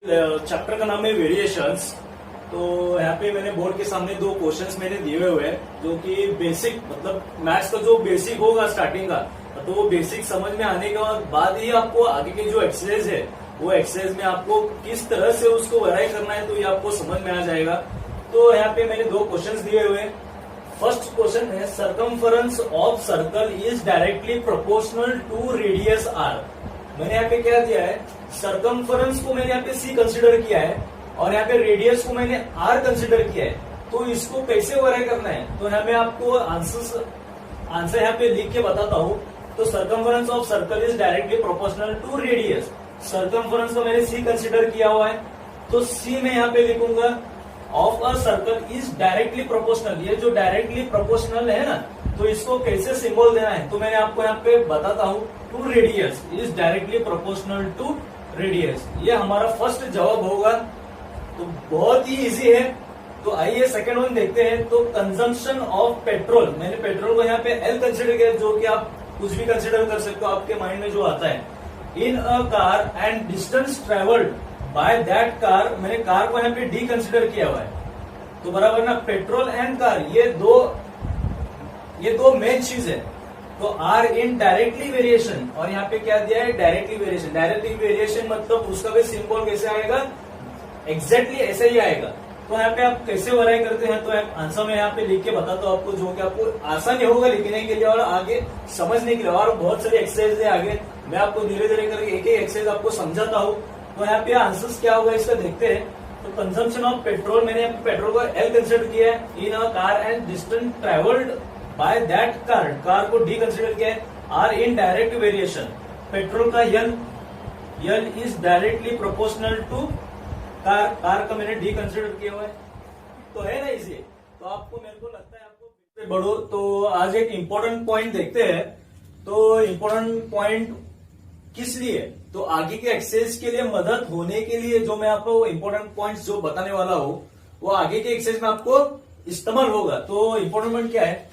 Chapter का नाम है वेरिएशंस। तो यहाँ पे मैंने बोर्ड के सामने दो क्वेश्चंस मैंने दिए हुए हैं जो कि बेसिक मतलब मैथ्स का जो बेसिक होगा स्टार्टिंग का, तो वो बेसिक समझ में आने के बाद ही आपको आगे के जो एक्सरसाइज है वो एक्सरसाइज में आपको किस तरह से उसको वराई करना है तो ये आपको समझ में आ जाएगा। तो यहाँ पे मैंने दो क्वेश्चंस दिए हुए हैं। फर्स्ट क्वेश्चन है circumference of circle is directly proportional to radius R. मैंने यहाँ पे क्या दिया है, सरकमफरेंस को मैंने यहाँ पे सी कंसिडर किया है और यहाँ पे रेडियस को मैंने आर कंसिडर किया है। तो इसको कैसे वराई करना है तो यहाँ मैं आपको आंसर यहाँ पे लिख के बताता हूँ। तो circumference of circle is directly proportional to radius. Circumference को मैंने सी कंसिडर किया हुआ है तो सी में यहाँ पे लिखूंगा of a circle is directly proportional. ये जो डायरेक्टली प्रोपोर्शनल है ना, तो इसको कैसे सिंबल देना है तो मैंने आपको यहाँ पे बताता हूँ। To radius is directly proportional to radius, ये हमारा फर्स्ट जवाब होगा। तो बहुत ही इजी है। तो आइए सेकंड वन देखते हैं। तो कंजम्पशन ऑफ पेट्रोल, मैंने पेट्रोल को यहाँ पे एल कंसिडर किया, जो कि आप कुछ भी कंसिडर कर सकते हो आपके माइंड में जो आता है। In a car and distance travelled by that car, मैंने कार को यहाँ पे डी कंसिडर किया हुआ है। तो बराबर ना, पेट्रोल एंड कार ये दो मेन चीज है। तो आर इन डायरेक्टली वेरिएशन, और यहाँ पे क्या दिया है डायरेक्टली वेरिएशन। डायरेक्टली वेरिएशन मतलब उसका भी सिंबल कैसे आएगा, एग्जैक्टली ऐसे ही आएगा। तो यहाँ पे आप कैसे वराई करते हैं तो आंसर में यहाँ पे लिख के बताता हूँ आपको, जो कि आपको आसानी होगा लिखने के लिए और आगे समझने के लिए। और बहुत सारी एक्सरसाइज है आगे, मैं आपको धीरे धीरे करके एक एक एक्सरसाइज आपको समझाता हूँ। तो यहाँ पे आंसर्स क्या होगा इसका देखते हैं। तो कंजम्पशन ऑफ पेट्रोल, मैंने पेट्रोल को एल कंसिडर किया है। In a car and distance travelled by that car, car को डी कंसिडर किया है। Are in direct variation, petrol का L is directly proportional to car का मैंने डी कंसिडर किया हुआ है। तो है ना इजी। तो आपको, मेरे को लगता है आपको बढ़ो। तो आज एक इम्पोर्टेंट पॉइंट देखते हैं। तो इम्पोर्टेंट पॉइंट किस लिए, तो आगे के एक्सरसाइज के लिए मदद होने के लिए जो मैं आपको इम्पोर्टेंट पॉइंट्स जो बताने वाला हूं वो आगे के एक्सरसाइज में आपको इस्तेमाल होगा। तो इम्पोर्टेंट पॉइंट क्या है,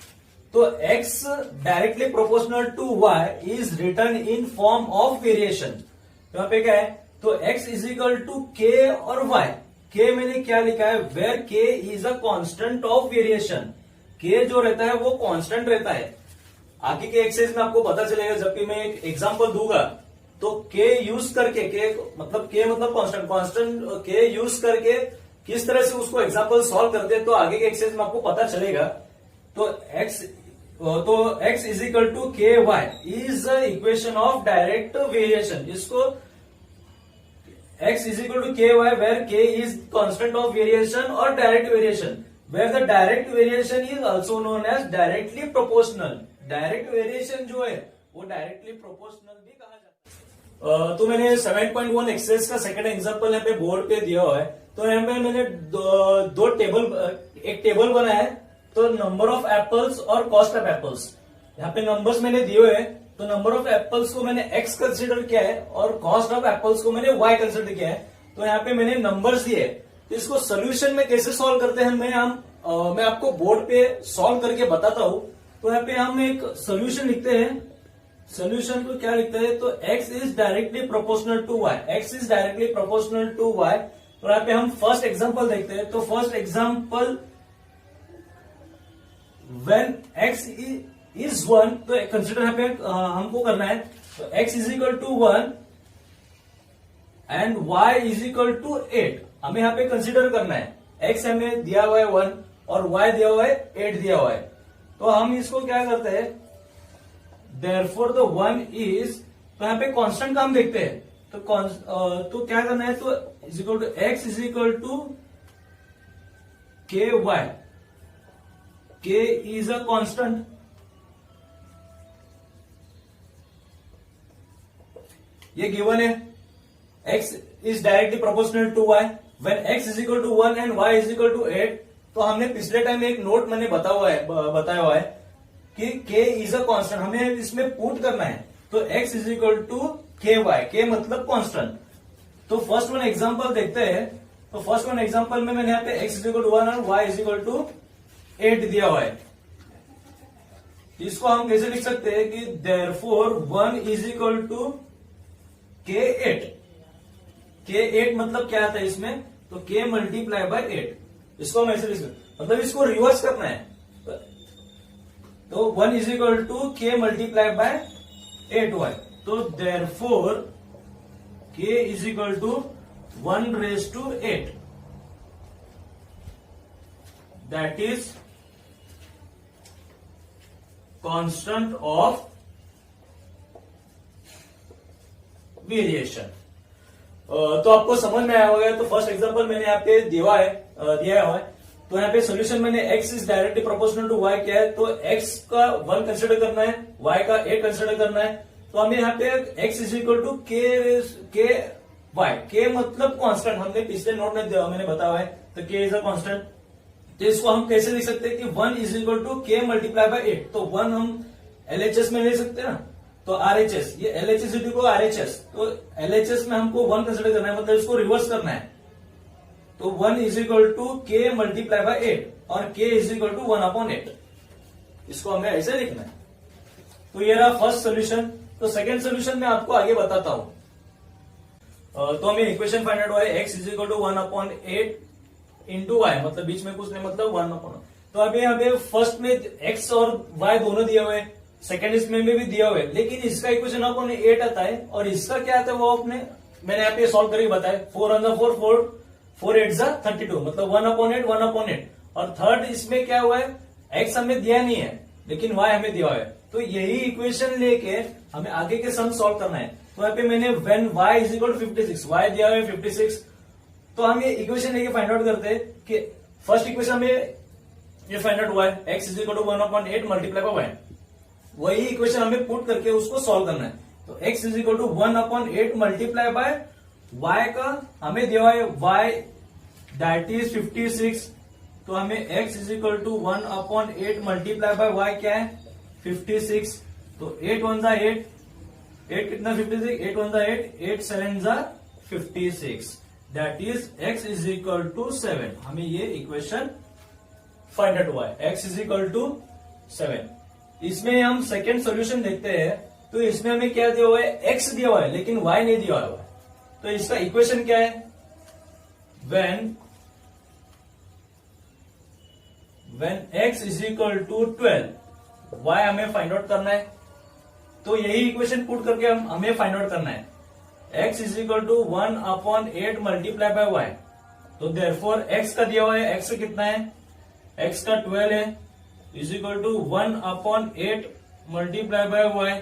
तो x directly proportional to y is written in form of variation. तो यहाँ पे क्या है, तो x is equal to k और y। k मैंने क्या लिखा है, where k is a constant of variation. k जो रहता है वो कांस्टेंट रहता है। आगे के एक्सरसाइज में आपको पता चलेगा जब भी मैं एक एग्जांपल दूंगा। तो k यूज करके, k मतलब कांस्टेंट k यूज करके किस तरह से उसको एग्जांपल सॉल्व करते हैं तो आगे के एक्सरसाइज में आपको पता चलेगा। तो x is equal to K Y is equation of direct variation. इसको x is equal to K Y where k is constant of variation और direct variation, where the direct variation is also known as directly proportional. Direct variation जो है वो directly proportional भी कहा जाता है। तो मैंने 7.1 एक्सरसाइज का सेकंड एग्जांपल यहाँ पे बोर्ड पे दिया हुआ है। तो यहाँ पे मैंने एक टेबल बनाया है। तो नंबर ऑफ एप्पल्स और कॉस्ट ऑफ एप्पल्स, यहाँ पे नंबर्स मैंने दिए हुए हैं। तो नंबर ऑफ एप्पल्स को मैंने x कंसिडर किया है और कॉस्ट ऑफ एप्पल्स को मैंने y कंसिडर किया है। तो यहाँ पे मैंने नंबर्स दिए। तो इसको सोल्यूशन में कैसे सॉल्व करते हैं मैं आपको बोर्ड पे सॉल्व करके बताता हूँ। तो यहाँ पे हम एक सोल्यूशन लिखते हैं। सोल्यूशन को क्या लिखते हैं, तो x is directly proportional to y, x is directly proportional to y। तो यहाँ पे हम फर्स्ट एग्जाम्पल देखते हैं। तो first example, when x is 1, तो कंसिडर यहाँ पे हमको करना है। तो x is equal to 1 and y is equal to 8 हमें यहाँ पे कंसिडर करना है। x हमें दिया हुआ है 1 और y दिया हुआ है 8 दिया हुआ है। तो हम इसको क्या करते हैं, therefore the 1 is, तो यहाँ पे कांस्टेंट का हम देखते हैं। तो क्या करना है, तो is equal to x is equal to K Y, k is a constant, ये गिवन है। x is directly proportional to y when x is equal to 1 and y is equal to 8। तो हमने पिछले टाइम एक note मैंने बताया हुआ है कि k is a constant, हमें इसमें पुट करना है। तो x is equal to ky, k मतलब कांस्टेंट। तो फर्स्ट वन एग्जांपल देखते हैं। तो फर्स्ट वन एग्जांपल में मैंने यहाँ पे x is equal to 1 और y is equal to 8 दिया हुआ है। इसको हम कैसे लिख सकते हैं कि therefore 1 is equal to k8। के 8 मतलब क्या आता है इसमें, तो के मल्टीप्लाई बाय 8, इसको हम ऐसे लिख सकते, मतलब इसको रिवर्स करना है। तो 1 is equal to k multiply by 8y, तो therefore k is equal to 1 raise to 8, that is constant of variation. तो आपको समझ में आया होगा। तो फर्स्ट एग्जांपल मैंने यहाँ पे दिया हुआ है। तो यहाँ पे सोल्यूशन मैंने x is directly proportional to y क्या है, तो x का 1 कंसिडर करना है, y का 8 कंसिडर करना है। तो हमें यहाँ पे x इज इक्वल टू के y, के मतलब कांस्टेंट, हमने पिछले नोट में मैंने बताया है, तो k इज अ कांस्टेंट। तो इसको हम कैसे लिख सकते हैं कि 1 is equal to k multiply by 8, तो 1 हम LHS में ले सकते हैं ना, तो RHS, ये LHS को RHS, तो LHS में हमको 1 कंसिडर करना है, मतलब इसको रिवर्स करना है। तो 1 is equal to k multiply by 8 और k इज इक्वल टू 1/8, इसको हमें ऐसे लिखना है। तो ये रहा फर्स्ट सोल्यूशन। तो सेकेंड सोल्यूशन में आपको आगे बताता हूं। तो हमें इक्वेशन फाइंड आउट हुआ है, x is equal to 1/8 into y, मतलब बीच में कुछ नहीं, मतलब 1/8। तो अभी यहाँ पे फर्स्ट में x और y दोनों दिए हुए, सेकेंड इसमें भी दिया हुआ है, लेकिन इसका इक्वेशन अपन 8 आता है और इसका क्या आता है वो मैंने यहाँ पे सॉल्व करके बताया। 4 on the 4, 4 8 जा 32, मतलब 1/8 1/8। और थर्ड इसमें क्या हुआ है, x हमें दिया नहीं है लेकिन y हमें दिया हुआ है। तो यही इक्वेशन लेके हमें आगे के सम सॉल्व करना है। तो यहाँ पे मैंने when y is equal to 56, y दिया हुआ है 56। तो हम ये इक्वेशन लेके फाइंड आउट करते हैं कि फर्स्ट इक्वेशन हमें ये फाइंड आउट हुआ है, x is equal to 1/8 multiply by y, वही इक्वेशन हमें पुट करके उसको सॉल्व करना है। तो x is equal to 1/8 multiply by y का हमें दिया हुआ है y दैट इज 56, तो हमें x is equal to 1/8 multiply by y क्या है 56। तो 8 1 जा 8, 8 कितना 56, 8 1 जा 8, 8 7 जा 56, that is x is equal to 7। हमें ये इक्वेशन फाइंड आउट हुआ है, x इज इक्वल टू 7। इसमें हम सेकेंड सॉल्यूशन देखते हैं। तो इसमें हमें क्या दिया हुआ है, x दिया हुआ है लेकिन y नहीं दिया हुआ है। तो इसका इक्वेशन क्या है, when x is equal to 12, y हमें फाइंड आउट करना है। तो यही इक्वेशन पुट करके हमें फाइंड आउट करना है, x is equal to 1/8 multiply by y। तो देयरफॉर x का दिया हुआ है, x कितना है, x का 12 है, is equal to 1/8 multiply by y।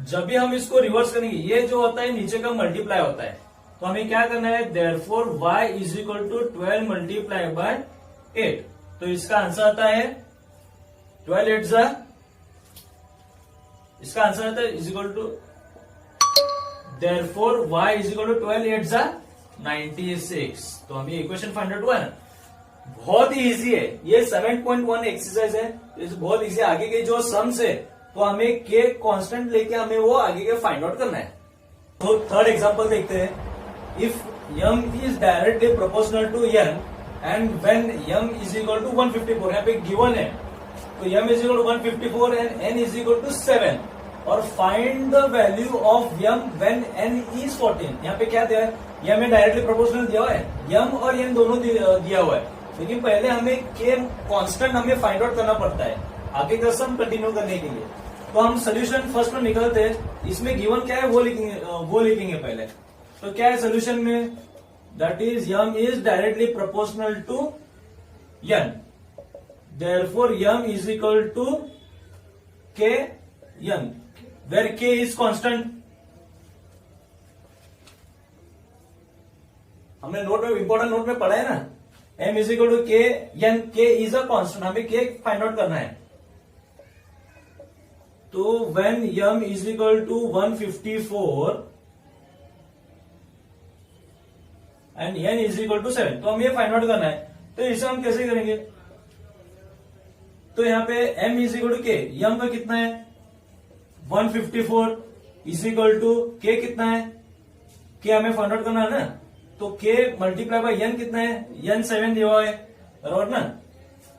जब भी हम इसको रिवर्स करेंगे, ये जो होता है नीचे का मल्टीप्लाई होता है, तो हमें क्या करना है, therefore y is equal to 12 multiply by 8। तो इसका आंसर आता है 12 8 जा, इसका आंसर आता है is equal to, therefore y is equal to 12 8 जा 96। तो हमें इक्वेशन फाइंड आउट हुआ है ना, बहुत ही इजी है। ये 7.1 एक्सरसाइज है, इस बहुत इजी। आगे के जो सम्स है तो हमें के कांस्टेंट लेके हमें वो आगे के फाइंड आउट करना है। तो थर्ड एग्जांपल देखते हैं। If m is directly proportional to n and when m is equal to 154, यहाँ पे गिवन है, तो m is equal to 154 and n is equal to 7, और find the value of m when n is 14। यहाँ पे क्या दिया है, ये हमें डायरेक्टली प्रोपोर्शनल दिया हुआ है, m और n दोनों दिया हुआ है, लेकिन पहले हमें के कांस्टेंट हमें फाइंड आउट करना पड़ता है आगे का सम कंटिन्यू करने के लिए। तो हम सोल्यूशन फर्स्ट में निकलते हैं। इसमें गिवन क्या है वो लिखेंगे पहले। तो क्या है सोल्यूशन में, that is m is directly proportional to n, therefore m is equal to k n, where k is constant. हमने नोट में, इंपॉर्टेंट नोट में पढ़ा है ना, m is equal to k n, k is a constant, हमें k find out करना है। तो when m is equal to 154 and n is equal to 7, तो हमें ये फाइंड आउट करना है। तो इसे हम कैसे करेंगे, तो यहाँ पे m is equal to k, m का कितना है 154 इज इक्वल टू k कितना है, k हमें फाइंड आउट करना है ना, तो k मल्टीप्लाई बाय n कितना है, n 7 दिया हुआ है, बराबर ना।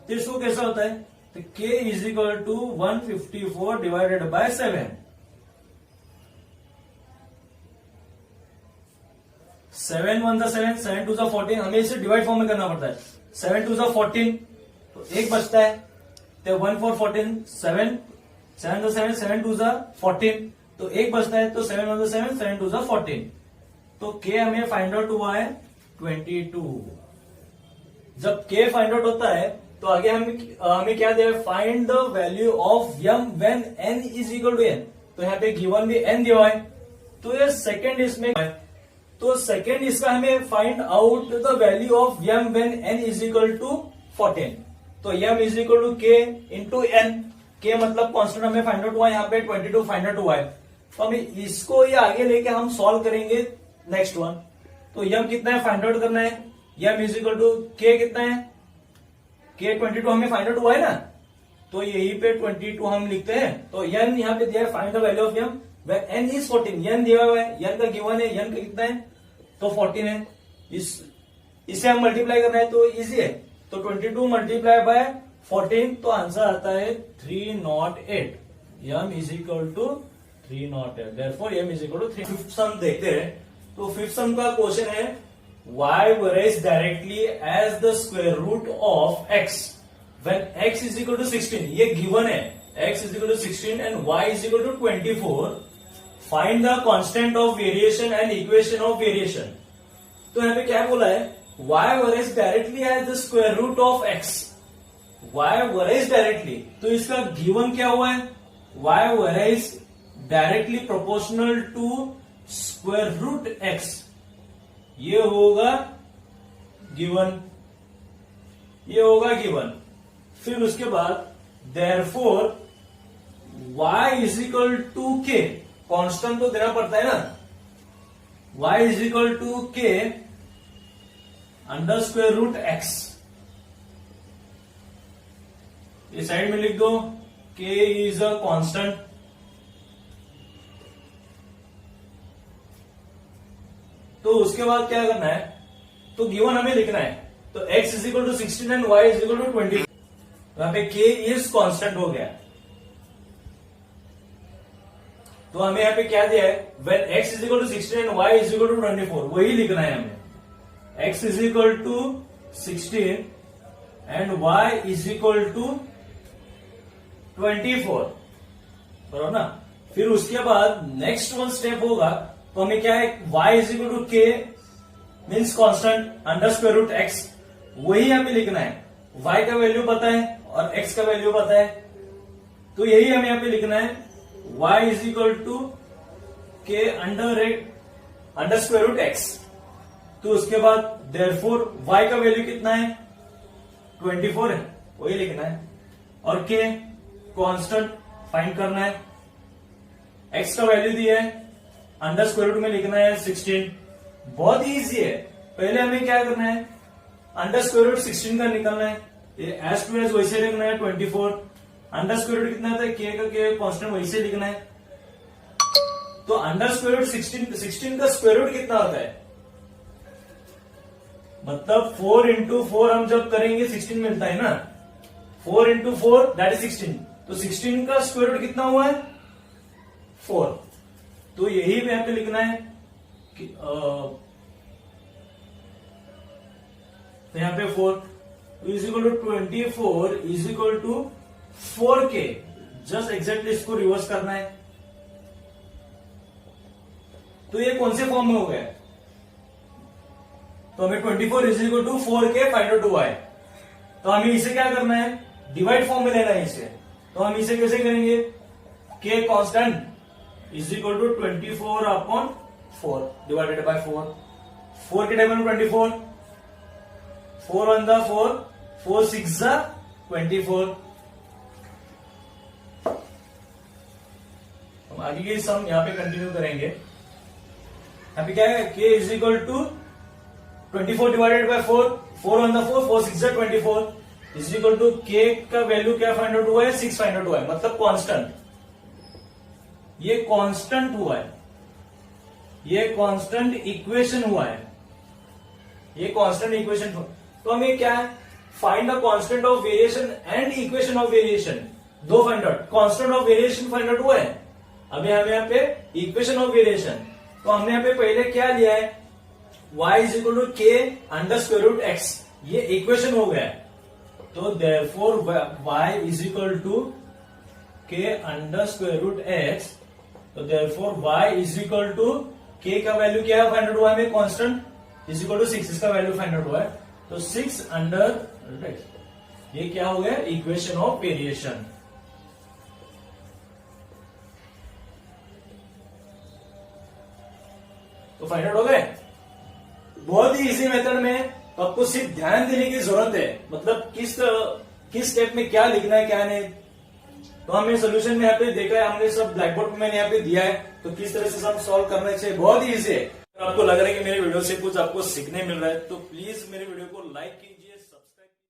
तो इसको कैसा होता है, तो k is equal to 154 divided by 7, 7 1 जा 7, 7 2 जा 14, हमें इसे डिवाइड फॉर्म में करना पड़ता है। 7 2 जा 14, तो एक बचता है, तो 1 4 14, 7 7 जा 7, 7 2 जा 14, तो एक बचता है, तो 7 1 जा 7, 7 2 जा 14, तो के हमें फाइंड आउट हुआ है 22। जब के फाइंड आउट होता है तो आगे हमें क्या दिया है, find the value of m when n is equal to n, तो यहाँ पे गिवन भी n दिया है, तो ये सेकेंड इसमें, तो सेकेंड इसका हमें find out the value of m when n is equal to 14, तो m is equal to k into n, k मतलब कॉन्स्टेंट हमें फाइंड आउट हुआ है, यहाँ पे 22 फाइंड आउट हुआ है, तो हमें इसको ये आगे लेके हम सॉल्व करेंगे नेक्स्ट वन। तो यम कितना है फाइंड आउट करना है, यम इज इक्वल टू के कितना है, के 22 हमें फाइंड आउट हुआ है ना, तो यही पे 22 हम लिखते हैं, तो n यहाँ पे दिया है find the value of m when n is 14, n दिया हुआ है, n का गिवन है, n का कितना है, तो 14 है, इसे हम मल्टीप्लाई करना है तो इजी है, तो 22 मल्टीप्लाई बाय 14, तो आंसर आता है 308, M is equal to 308, therefore M is equal to 3। Fifth sum देखते हैं, तो फिफ्थ सम का क्वेश्चन है y varies directly as the square root of x when x is equal to 16, ये given है, x is equal to 16 and y is equal to 24, find the constant of variation and equation of variation। तो यहाँ पे क्या बोला है, y varies directly as the square root of x, y varies directly, तो इसका given क्या हुआ है, y varies directly proportional to square root x, ये होगा गिवन, ये होगा गिवन, फिर उसके बाद therefore y is equal to k, constant तो देना पड़ता है ना, y is equal to k under square root x, इस साइड में लिख दो k इज अ कांस्टेंट, तो उसके बाद क्या करना है, तो गिवन हमें लिखना है, तो x is equal to 16 and y is equal to 20, यहां पे k इज कांस्टेंट हो गया, तो हमें यहाँ पे क्या दिया है, when x is equal to 16 and y is equal to 24, वही लिखना है हमें, x is equal to 16 and y is equal to 24, बराबर ना। फिर उसके बाद नेक्स्ट वन स्टेप होगा, तो हमें क्या है, y is equal to k means constant under square root x, वही हमें लिखना है, y का वैल्यू पता है और x का वैल्यू पता है, तो यही हमें यहाँ पे लिखना है, y is equal to k under square root x, तो उसके बाद देयरफॉर y का वैल्यू कितना है, 24 है, वही लिखना है, और k कांस्टेंट फाइंड करना है, x का वैल्यू दिया है, अंडर स्क्वायर रूट में लिखना है 16, बहुत इजी है, पहले हमें क्या करना है, अंडर स्क्वायर रूट 16 का निकालना है, ये एज टू एज वैसे लिखना है 24, अंडर स्क्वायर रूट कितना होता है, के का के कांस्टेंट वैसे लिखना है, तो अंडर स्क्वायर रूट 16 का स्क्वायर रूट कितना होता है, मतलब 4 इंटू 4 हम जब करेंगे 16 मिलता है ना, 4 इंटू 4 दैट इज 16, तो 16 का स्क्वायर रूट कितना हुआ है 4, तो यही पे यहाँ पे लिखना है कि तो यहाँ पे 4 is equal to 24 is equal to 4k, just exactly इसको रिवर्स करना है, तो ये कौन से फॉर्म में हो गया, तो हमें 24 is equal to 4k find out हुआ है, तो हमें इसे क्या करना है, डिवाइड फॉर्म में लेना है इसे, तो हम इसे कैसे करेंगे, k constant is equal to 24 upon 4 divided by 4, 4 के टेबल में 24, 4 1 जा 4, 4 6 जा 24, हम आगे की सम यहाँ पे कंटिन्यू करेंगे, यहाँ पे क्या है, k is equal to 24 divided by 4, 4 1 जा 4, 4 6 जा 24 इज इक्वल टू k का वैल्यू क्या फाइंड आउट हुआ है, 6 फाइंड आउट हुआ है, मतलब कांस्टेंट, ये कांस्टेंट हुआ है, ये कांस्टेंट इक्वेशन हुआ है, ये कांस्टेंट इक्वेशन, तो हमें क्या है, find the constant of variation and equation of variation, to find out, constant of variation find out हुआ है, अभी हमें यहाँ पे इक्वेशन ऑफ वेरिएशन, तो हमने यहाँ पे पहले क्या लिया है, y is equal to k under square root x, ये इक्वेशन हो गया। तो therefore y is equal to k under square root x, तो therefore y is equal to k का वैल्यू क्या है फाइंड आउट हुआ है, कांस्टेंट इज इक्वल टू 6, इसका वैल्यू फाइंड आउट हुआ है। तो 6 अंडर रूट एक्स, ये क्या हो गया, इक्वेशन ऑफ वेरिएशन। तो फाइंड आउट हो गए, बहुत ही इजी मेथड में। तो आपको सिर्फ ध्यान देने की जरूरत है, मतलब किस स्टेप में क्या लिखना है क्या नहीं। तो हमने सोल्यूशन में यहाँ पे देखा है, हमने सब ब्लैक बोर्ड में मैंने यहाँ पे दिया है, तो किस तरह से सब सॉल्व करना चाहिए, बहुत ही इजी है। अगर आपको लग रहा है कि मेरे वीडियो से कुछ आपको सीखने मिल रहा है तो प्लीज मेरे वीडियो को लाइक कीजिए।